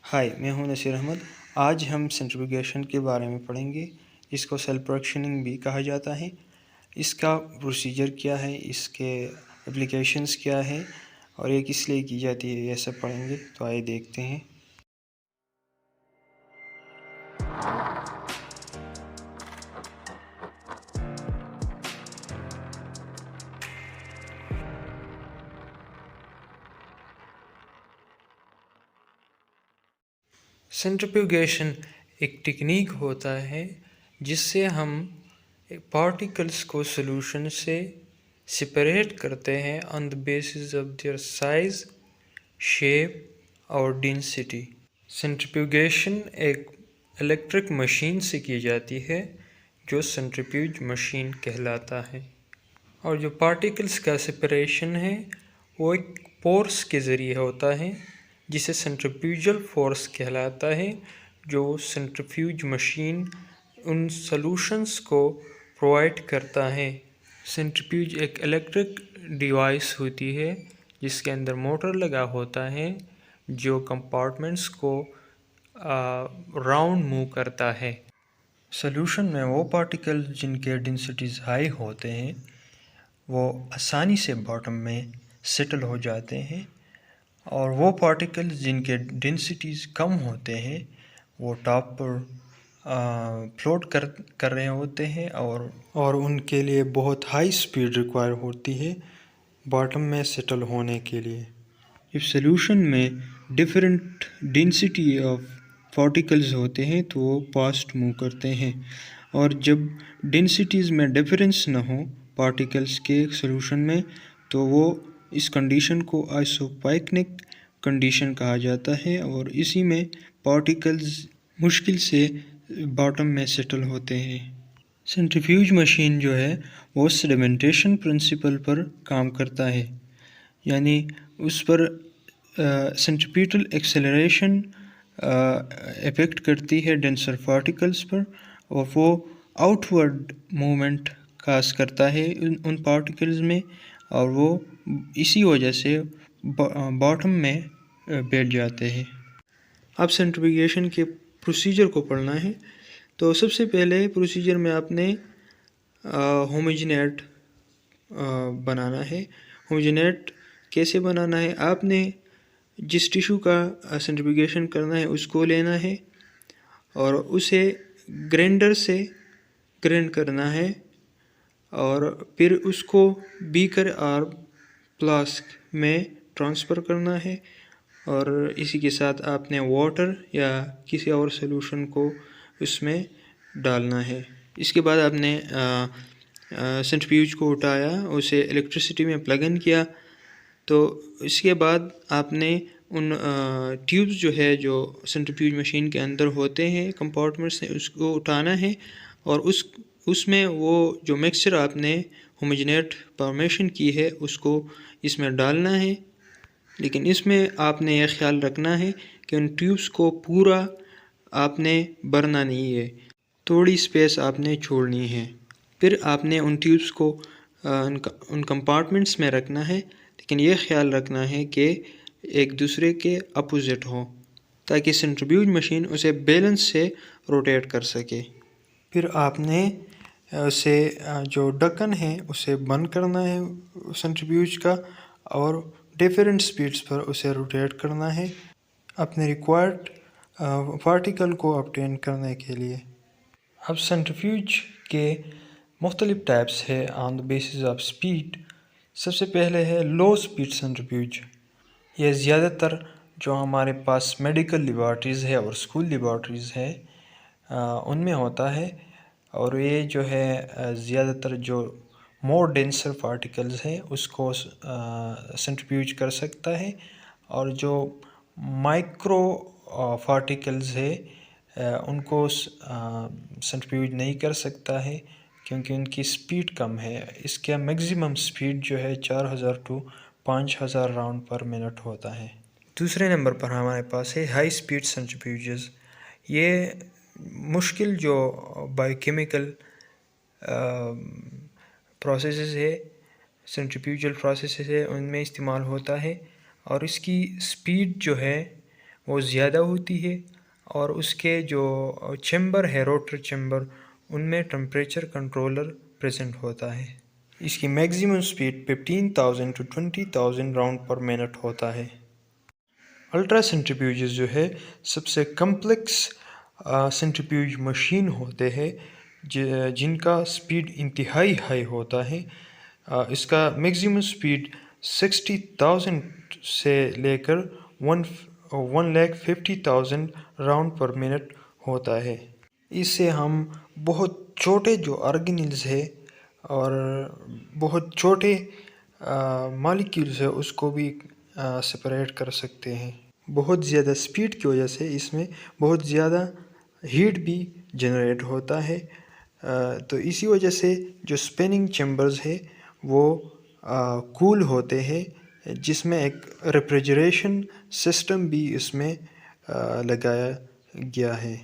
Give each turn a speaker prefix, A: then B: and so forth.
A: High, میں ہوں نصیر احمد۔ آج ہم سینٹریفیوگیشن کے بارے میں پڑھیں گے، جس کو سیل پروڈکشننگ بھی کہا جاتا ہے۔ اس کا پروسیجر کیا ہے، اس کے اپلیکیشنز کیا ہے اور یہ کس لیے کی جاتی ہے، یہ سب پڑھیں گے۔ تو آئیے دیکھتے ہیں۔ سینٹریفیوگیشن ایک ٹیکنیک ہوتا ہے جس سے ہم پارٹیکلز کو سولوشن سے سپریٹ کرتے ہیں on the basis of their size, shape اور ڈینسٹی۔ سینٹریفیوگیشن ایک الیکٹرک مشین سے کی جاتی ہے جو سینٹریفیوج مشین کہلاتا ہے، اور جو پارٹیکلز کا سپریشن ہے وہ ایک فورس کے ذریعے ہوتا ہے جسے سینٹریفیوجل فورس کہلاتا ہے، جو سینٹریفیوج مشین ان سولوشنز کو پرووائڈ کرتا ہے۔ سینٹریفیوج ایک الیکٹرک ڈیوائس ہوتی ہے جس کے اندر موٹر لگا ہوتا ہے جو کمپارٹمنٹس کو راؤنڈ موو کرتا ہے۔ سولوشن میں وہ پارٹیکل جن کے ڈینسٹیز ہائی ہوتے ہیں وہ آسانی سے باٹم میں سیٹل ہو جاتے ہیں، اور وہ پارٹیکل جن کے ڈینسٹیز کم ہوتے ہیں وہ ٹاپ پر فلوٹ کر رہے ہوتے ہیں، اور ان کے لیے بہت ہائی سپیڈ ریکوائر ہوتی ہے باٹم میں سیٹل ہونے کے لیے۔ جب سولوشن میں ڈفرینٹ ڈینسٹی آف پارٹیکلز ہوتے ہیں تو وہ فاسٹ موو کرتے ہیں، اور جب ڈینسٹیز میں ڈفرینس نہ ہو پارٹیکلز کے سولوشن میں تو وہ اس کنڈیشن کو آئسوپائکنک کنڈیشن کہا جاتا ہے، اور اسی میں پارٹیکلز مشکل سے باٹم میں سیٹل ہوتے ہیں۔ سینٹریفیوج مشین جو ہے وہ سیڈیمنٹیشن پرنسپل پر کام کرتا ہے، یعنی اس پر سینٹریپیٹل ایکسلریشن افیکٹ کرتی ہے ڈینسر پارٹیکلز پر، اور وہ آؤٹ ورڈ موومنٹ کاز کرتا ہے ان پارٹیکلز میں، اور وہ اسی وجہ سے باٹم میں بیٹھ جاتے ہیں۔ اب سینٹریفیوگیشن کے پروسیجر کو پڑھنا ہے، تو سب سے پہلے پروسیجر میں آپ نے ہوموجینیٹ بنانا ہے۔ ہوموجینیٹ کیسے بنانا ہے؟ آپ نے جس ٹیشو کا سینٹریفیوگیشن کرنا ہے اس کو لینا ہے اور اسے گرینڈر سے گرینڈ کرنا ہے، اور پھر اس کو بیکر اور فلاسک میں ٹرانسفر کرنا ہے، اور اسی کے ساتھ آپ نے واٹر یا کسی اور سولوشن کو اس میں ڈالنا ہے۔ اس کے بعد آپ نے سینٹریفیوج کو اٹھایا، اسے الیکٹریسٹی میں پلگ ان کیا، تو اس کے بعد آپ نے ان ٹیوبز جو ہے جو سینٹریفیوج مشین کے اندر ہوتے ہیں کمپارٹمنٹس سے، اس کو اٹھانا ہے، اور اس میں وہ جو مکسچر آپ نے ہوموجینیٹ فارمیشن کی ہے اس کو اس میں ڈالنا ہے، لیکن اس میں آپ نے یہ خیال رکھنا ہے کہ ان ٹیوبز کو پورا آپ نے بھرنا نہیں ہے، تھوڑی سپیس آپ نے چھوڑنی ہے۔ پھر آپ نے ان ٹیوبز کو ان کمپارٹمنٹس میں رکھنا ہے، لیکن یہ خیال رکھنا ہے کہ ایک دوسرے کے اپوزٹ ہو تاکہ سینٹریفیوج مشین اسے بیلنس سے روٹیٹ کر سکے۔ پھر آپ نے اسے جو ڈھکن ہے اسے بند کرنا ہے سینٹریفیوج کا، اور ڈیفرنٹ سپیڈز پر اسے روٹیٹ کرنا ہے اپنے ریکوائرڈ پارٹیکل کو obtain کرنے کے لیے۔ اب سینٹریفیوج کے مختلف ٹائپس ہے آن دا بیسس آف سپیڈ۔ سب سے پہلے ہے لو سپیڈ سینٹریفیوج۔ یہ زیادہ تر جو ہمارے پاس میڈیکل لیبارٹریز ہے اور اسکول لیبارٹریز ہے ان میں ہوتا ہے، اور یہ جو ہے زیادہ تر جو مور ڈینسر پارٹیکلز ہے اس کو سینٹریفیوج کر سکتا ہے، اور جو مائکرو پارٹیکلز ہے ان کو سینٹریفیوج نہیں کر سکتا ہے کیونکہ ان کی سپیڈ کم ہے۔ اس کا میگزیمم سپیڈ جو ہے 4000 to 5000 راؤنڈ پر منٹ ہوتا ہے۔ دوسرے نمبر پر ہمارے پاس ہے ہائی سپیڈ سینٹریفیوجز۔ یہ مشکل جو بایو کیمیکل پروسیسز ہے، سینٹریفیوجل پروسیسز ہے، ان میں استعمال ہوتا ہے، اور اس کی سپیڈ جو ہے وہ زیادہ ہوتی ہے، اور اس کے جو چیمبر ہے روٹر چیمبر ان میں ٹمپریچر کنٹرولر پریزنٹ ہوتا ہے۔ اس کی maximum speed 15,000 to 20,000 round per minute ہوتا ہے۔ الٹرا سینٹریفیوجز جو ہے سب سے کمپلیکس سینٹریفیوج مشین ہوتے ہیں جن کا سپیڈ انتہائی ہائی ہوتا ہے۔ اس کا میگزیمم سپیڈ 60,000 سے لے کر 1,50,000 راؤنڈ پر منٹ ہوتا ہے۔ اس سے ہم بہت چھوٹے جو آرگینلز ہے اور بہت چھوٹے مالیکیولز ہے اس کو بھی سپریٹ کر سکتے ہیں۔ بہت زیادہ سپیڈ کی وجہ سے اس میں بہت زیادہ ہیٹ بھی جنریٹ ہوتا ہے، تو اسی وجہ سے جو سپیننگ چیمبرز ہے وہ کول ہوتے ہیں، جس میں ایک ریفریجریشن سسٹم بھی اس میں لگایا گیا ہے۔